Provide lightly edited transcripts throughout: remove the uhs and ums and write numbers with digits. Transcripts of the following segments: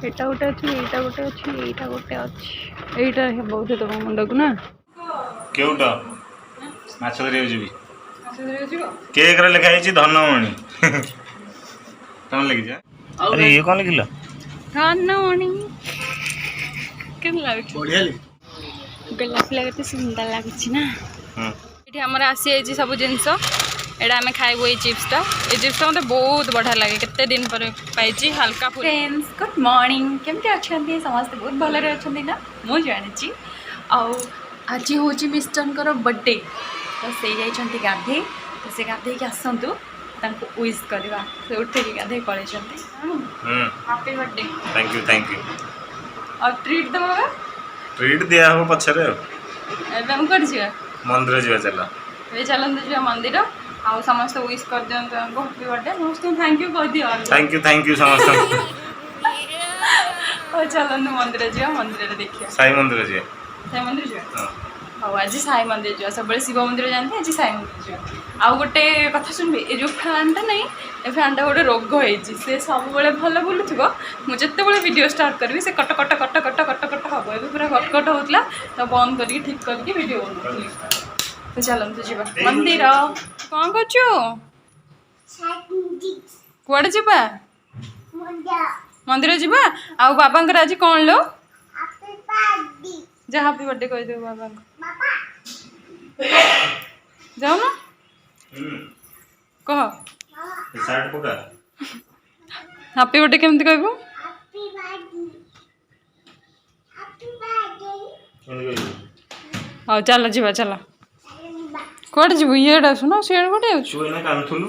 एटा गोटे अच्छी एटा गोटे अच्छी एटा गोटे अच्छी एटा बहुत तुम मुंड को ना केउटा माछ धरिया जीवी केक रे लिखा है धनमणि कौन लिखी जा अरे ये कौन लिखिला धनमणि केन लागछ बढ़िया ली गोलापी लगते सुंदर लागछ ना ये आमर आसी जाइए सब जिनस एटा आम खाइबू ये चिप्सटा ये चिप्सटा मतलब बहुत बढ़िया लगे केते दिन पर पाई हल्का फ्रेंड्स गुड मॉर्निंग केमती अच्छा समस्त बहुत भलरे अच्छा ना मुझे जानी आज हूँ मिस्टर बर्थडे तो से जाइए गाधे तो से गाधे आसतु विश करवा से उठे गाधे पड़े हैप्पी बर्थडे थैंक यू और ट्रीट दबा ट्रीट दिया हो पछरे एबे हम कर जिया मंदिर जिया चला ए चलंत जिया मंदिर आ समस्त विश कर दियंत हैप्पी बर्थडे समस्त थैंक यू कह दियो थैंक यू समस्त और चलंत मंदिर जिया मंदिर देखिया साई मंदिर जिया हां हाँ आज साई मंदिर जो सब शिव मंदिर जानते आज साई मंदिर जो आउ गोटे कथा सुनबे ए जो फैनटा नहीं ए फैनटा गोटे रोग होइछि से सब बेले भल बुलुथिबो मु जत्ते बेले वीडियो स्टार्ट करबी से cut cut cut cut cut cut हबो ए पूरा कट कट होतला तो बंद करके ठीक करके वीडियो बनउथली तो चलन तो जीवा मंदिर कोन करछु कुआडे जीवा मंदिर जीवा आउ बाबांकर आज कोन लो जा हैप्पी बर्थडे कह दे बाबा जाओ ना कह साइड पका हैप्पी बर्थडे केमती कहबो हाँ चल जीवा चल कौटे जीव ये सुन सीआड़ कौटे ना कांदुलु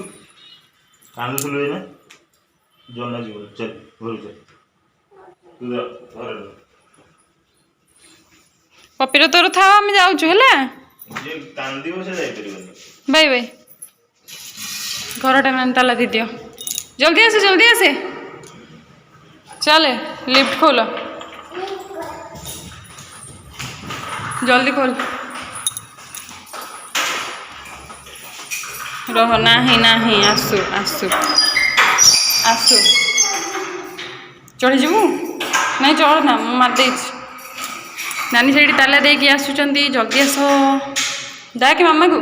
ना जन्ना जीव चल घर चल तू घर पपीर तोर था आम जाऊँ है बाय बाय घरटा मैंने ताला दी दियो जल्दी आसे चले लिफ्ट खोल जल्दी खोल रह नहीं आसु आसु आसु चढ़ी जीवु नहीं चढ़ ना मारदे नानी से ताला देकी आसुंच जल्दी आस डाक मामा को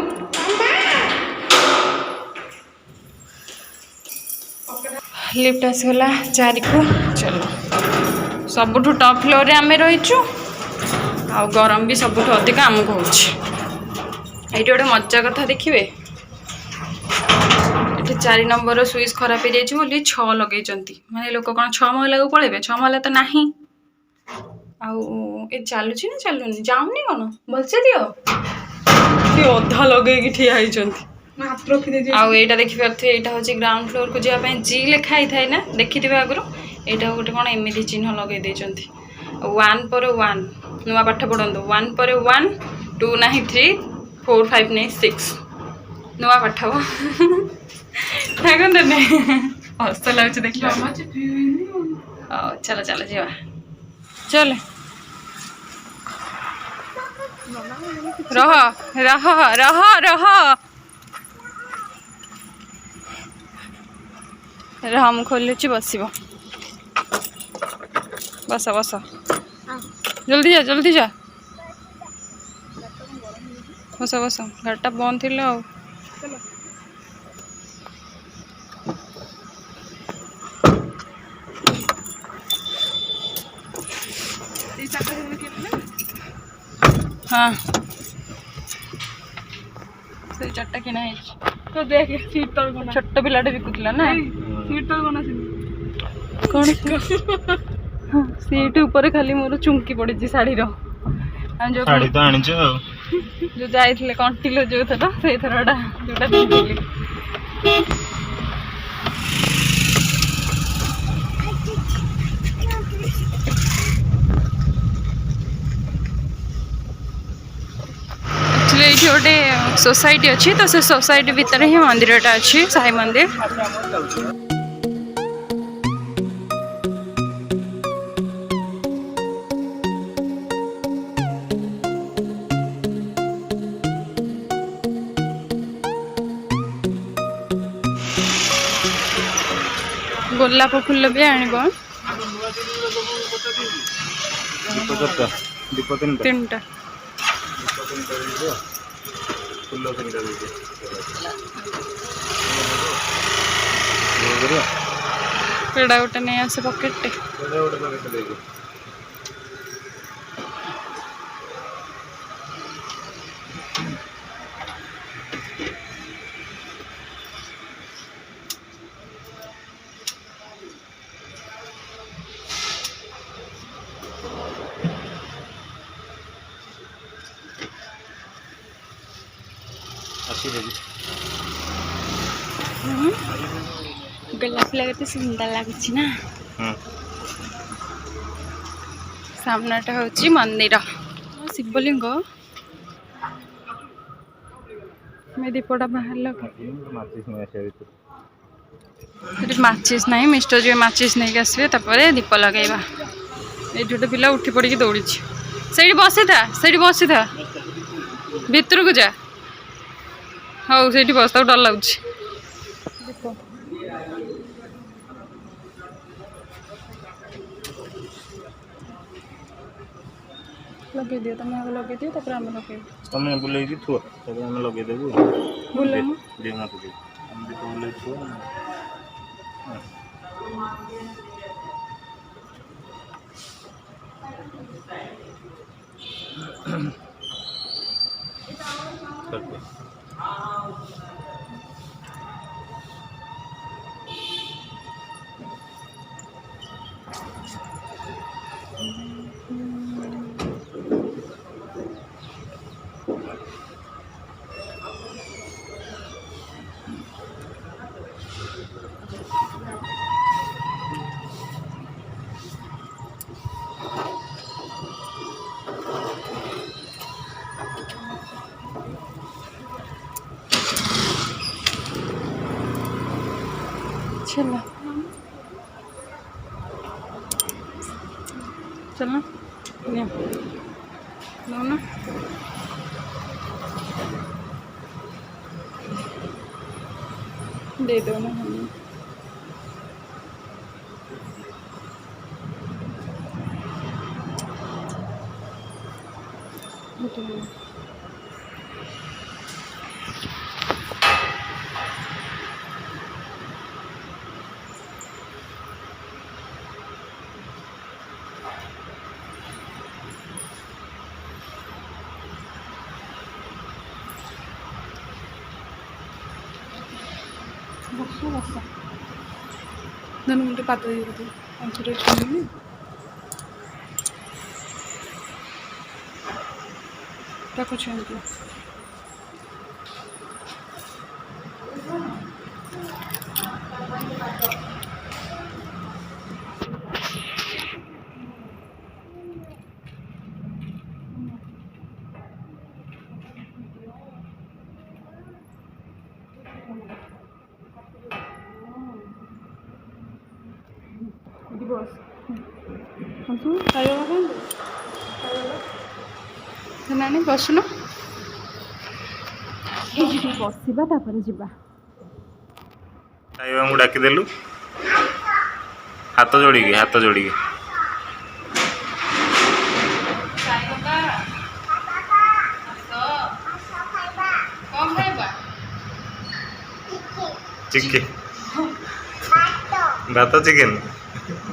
लिफ्ट आसगला 4 को चलो सबुठ टॉप फ्लोर रे आमे रहीचु आ गरम भी सबुठ अधिक आमको हो गोटे मजा कथा देखिए ये 4 नंबर स्विच खराब हो जाए 6 लगे माने लोक कौन 6 महला को पड़े 6 महला तो नहीं आउ ए चलुच ना चलुनी जाऊनी कौन भलसे दियो अधा लगे ठिया आईटा देखिपे यहाँ हूँ ग्राउंड फ्लोर को जावाई जी लिखाई थाए ना देखि आगु यहाँ गोटे कौन एमती चिन्ह लगे 1 पर 1 नुआ पाठ पढ़ु 1 पर 1 2 नहीं 3 4 5 नहीं 6 नुआ पाठ हस्त लगे देख चल चल जा चल रह रह रह रह रह हम खोलुची बस बस बस जल्दी जा बस बस गाड़टा बंद थी हाँ से 4टा किना तो देख सीट तल छोट पिलाटे बिकुला ना सीट तल बना कौन सीट ऊपर खाली मोर चुंकी पड़ी शाढ़ी जो साड़ी तो आनी जो जाइए कंटिलो जो थर से थरटा जोटा पिंधि ये गोटे सोसाइटी अच्छी तो से सोसाइटी भितर ही मंदिरटा अच्छी साई मंदिर गोलाप फूल भी आनब दीप 3टा 3टा फूल 3टा पेड़ा गोटे नहीं आसे पकेट गोलापी लगे सुंदर लगुच ना सामनाटा हूँ मंदिर शिवलिंग दीपटा बाहर माचिस ना मिस्टर जी माचिस नहीं आसवे दीप लगेगा ये गोटे पिला उठी पड़ी दौड़ी से बसी था भितर को जा हाँ से बस डर लगुच लगे दियो तुम आगे लगे दियो तापर हम लगे तुम बुले की थुआ तब हम लगे देबो बुले दे मत दे हम भी तो बुले थुआ करते चलो चलो ना दे दो ना हमें दोनों मिनट पात कुछ बस खाଇବା ବସୁନ ବସିବା ତାପରେ ଯିବା ଖାଇବାକୁ ଡାକିଦେଲୁ ହାତ ଯୋଡ଼ିକି चिकेन भात चिकेन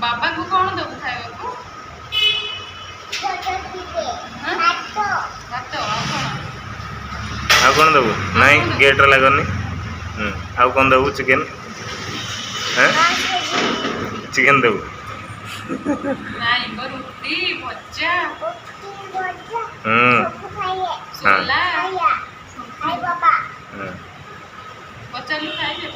बाबा को कौन दबु खाइबाकू आउ कौन दबु नहीं गेट लगनी आउ कौन दबु चिकेन चिकेन दबु नहीं रुटी भजा सोला खाई बाबा बच्चा लोग खाइबे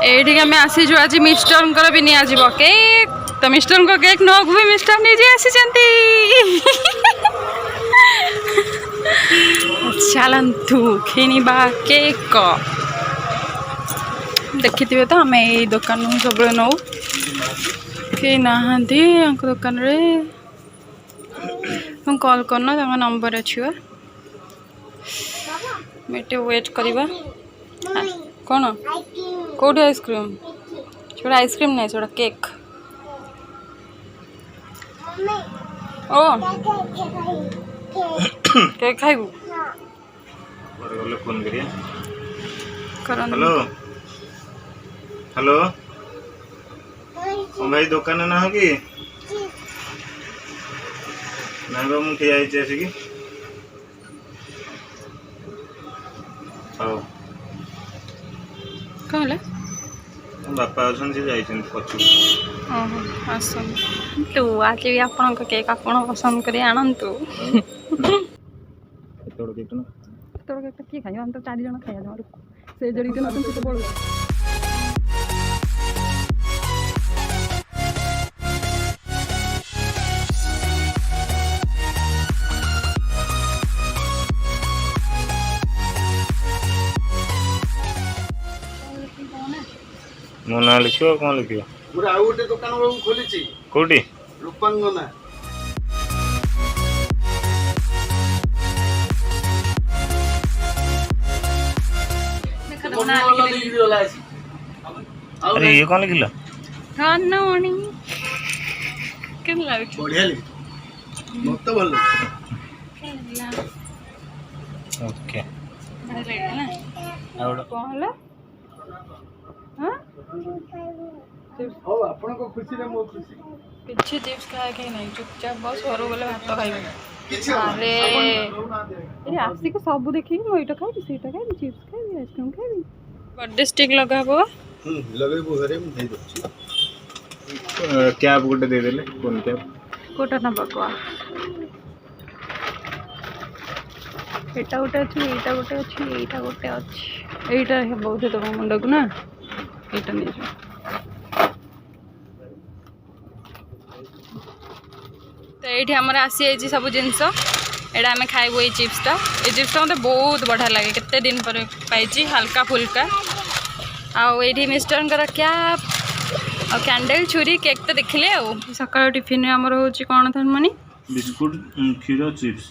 एठी आमे आसीजु आज मिस्टर भी नहीं आजीब केक तो मिस्टर केक न भी मिस्टर नहीं आसी चलतु किणवा केक देखी थे तो आम यही दुकान सब नौ कई ना दुकान रे कॉल करना नंबर अच्छी मिटे वेट करवा कौन कौटी आइसक्रीम छोटा आइसक्रीम नहीं छोटा केक ओ केक खाइबू फोन करिए। करन हेलो हेलो भाई दुकान ना हो कि ना मुझे ठिया आसिकी हौ कौन है बापा अच्छे से जाइए पचू ओहो आसन तू आज भी आपन केक आपन पसंद करी आनंतु तोड़ देख ना तोर केक किए खाइबा हम तो 4 जण खाइबा जमारू से जड़ी दिन तुम तो बोल मो ना लिख कौन लिख पूरा आउ गोटे दुकान बाबू खोली कौटी रूपांगना अरे ये कौन लिखिल धनमणि केन लागछ बढ़िया मत भल ओके कौन हला हां हो आपण को खुशी रे मो खुशी किछि चिप्स खाए के नहीं चुपचाप बस घर गले भात खाइबे किछि अरे ए आसी को सब देखि मो इटा खाइ सीटा खाइ चिप्स खाइ आइसक्रीम खाइ बर्थडे स्टिक लगाबो लगेबो घरे में दे दछि कैप गोटे दे देले फोन कैप कोटा ना बकवा एटा गोटे अछि एटा गोटे अछि एटा गोटे अछि एटा हे बहुत तो मुंडा को ना एटा नहीं जो तो ये आमर आसी सब जिनस एटा आम खाइबू ये चिप्सटा मत बहुत बढ़िया लगे केते दिन पर पाई हल्का फुल्का आउ ये मिस्टर कैप और कैंडल छुरी केक तो देखिले सकाळ टिफिन आमर हूँ कौन था मनी बिस्कुट क्षीर चिप्स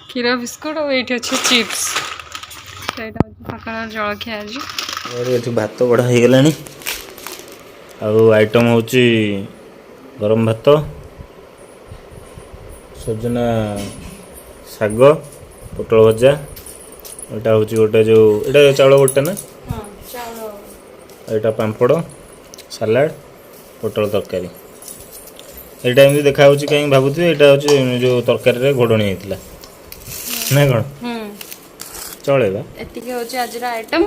क्षीर बिस्कुट और ये अच्छे चिप्स सकाळ जलखिया आज ये भात बड़ा हो गला आइटम हूँ गरम भात सजना शाग पोटल भजा यहाँ हूँ गोटे जो यहाँ चाउल गोटे ना यहाँ पांपड़ सालाड पोटल तरकारी यहाँ एमती देखा कहीं भावुए यहाँ हूँ जो तरकारी घोड़णी होता ना कौन चलेगा एतिके होची आज आइटम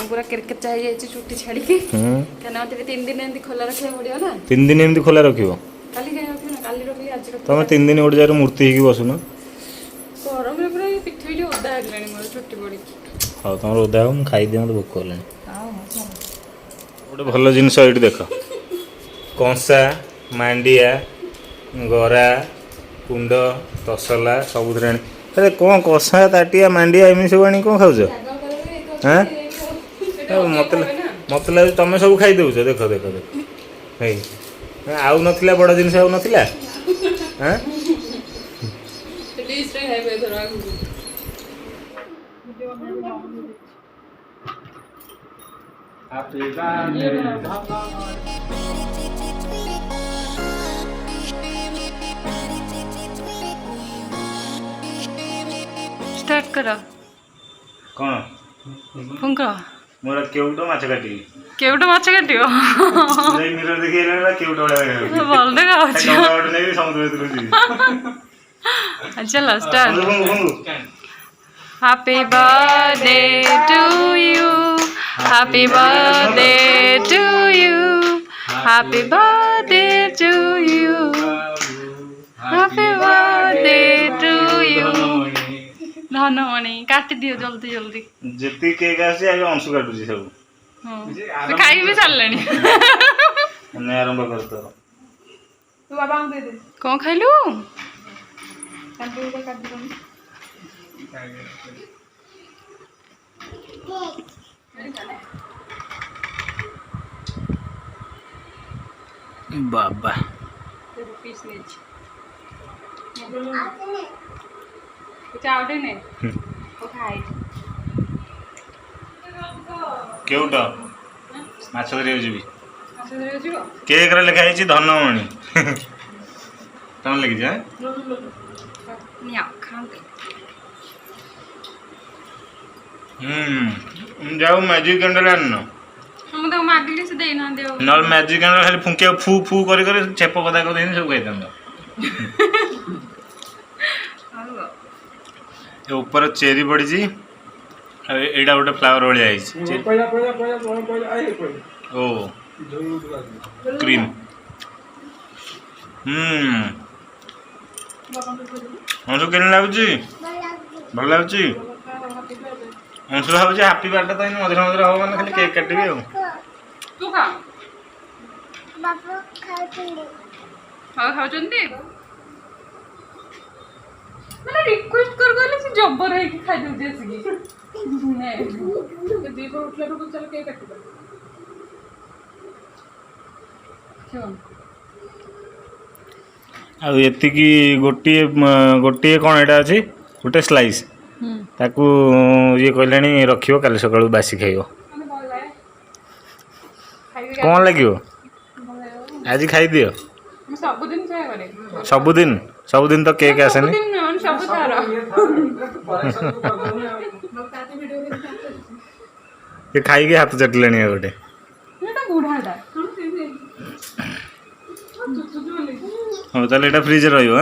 पूरा क्रिकेट चाहिए छुट्टी छाड़ी के कहना 3 दिन एमती खोला रखा पड़ियो ना 3 दिन एमती खोला रखियो काली कहीं रखियो ना काली रखली आज रखली तुम 3 दिन गोटे जगह मूर्ति होगी बसुन गरम रे पूरा पिठुली ओदा हेगलानी मोर छुट्टी पड़ी हाँ तुम ओदा हो खाई दिए मत भोक होलानी गोटे भल जिनस ये देख कंसा मांडिया गरा कुंड तसला सब अरे कौन कषा ताटिया मांडिया एमती सब आनी कौन खाऊ हाँ मत लगे तुम सब खाई दौच देख देख देख आउ नथिला बड़ जिनस आउ नथिला हाँ स्टार्ट करो कौन फुंक मोर केउटो माछ काटी केउटा माछ काटियो मिरर देखि एला केउटो वाला बोल दे गाछ डोंगा नहीं समुद्र भीतर जी चलो start happy birthday to you happy birthday to you happy birthday to you happy birthday to you Dhanmani काटी दियो जल्दी जल्दी जेती केक आसी आगे अंशु काटुची सब हां खाई भी चललेनी ने आरंभ करतो तू बाबा दे दे कौन खाइलु काटी दे काटी दे बाबा पीस नीच चावटे ने ओ खाई केउटा ମାଛ ଧରିବାକୁ ଯିବି ମାଛ ଧରିବାକୁ ଯିବ? କେକ୍ରେ ଲେଖା ହେଇଛି ଧନମଣି ତମେ ଲେଖିଛ ନିଅ ଖାଆନ୍ତୁ। ଯାଉ ମ୍ୟାଜିକ୍ କ୍ୟାଣ୍ଡେଲ୍ ଆଣିନ ମୁଁ ତାକୁ ମାଗିଲି ସେ ଦେଇନାହାନ୍ତି ଆଉ। ନହେଲେ ମ୍ୟାଜିକ୍ କ୍ୟାଣ୍ଡେଲ୍ ଖାଲି ଫୁଙ୍କିବାକୁ ଫୁ ଫୁ କରି କରି ଛେପ କଥା କରିଦେଇନି ସବୁ ଖାଇଥାନ୍ତ। ହଉ ଆଉ। ଏ ଉପରେ ଚେରି ପଡ଼ିଛି ଆଉ ଏଇଟା ଗୋଟେ ଫ୍ଲାୱାର ଭଳିଆ ହେଇଛି ଓ କ୍ରିମ୍ ଅଂଶୁ କେମିତି ଲାଗୁଛି ଭଲ ଲାଗୁଛି ଅଂଶୁ ଭାବୁଛି ହାପି ବାର୍ଥଡେ ତ ଏଇନେ ମଝିରେ ମଝିରେ ହବ ମାନେ ଖାଲି କେକ୍ କାଟିବି ଆଉ ତୁ ଖା। ହଉ ଖାଉଛନ୍ତି ମାନେ ରିକ୍ୱେଷ୍ଟ କରି କହିଲେ ସେ ଜବର ହେଇକି ଖାଇଦଉଛି ଆସିକି। ଦିପହର ଉଠିଲାରୁ ଚାଲ କେକ୍ କାଟିବା। ଆଉ ଏତିକି ଗୋଟିଏ ଗୋଟିଏ କ'ଣ ଏଇଟା ଅଛି ଗୋଟେ ସ୍ଲାଇସ୍ ତାକୁ ଇଏ କହିଲେଣି ରଖିବ କାଲି ସକାଳୁ ବାସି ଖାଇବ କ'ଣ ଲାଗିବ ଆଜି ଖାଇଦିଅ ସବୁଦିନ ସେୟା କରେ। ସବୁଦିନ ତ କେକ୍ ଆସେନି ସବୁ ଥର ଏ ଖାଇକି ହାତ ଚାଟିଲେଣି ଗୋଟେ ବୁଢ଼ାଟା। ହଉ ତାହେଲେ ଏଇଟା ଫ୍ରିଜରେ ରହିବ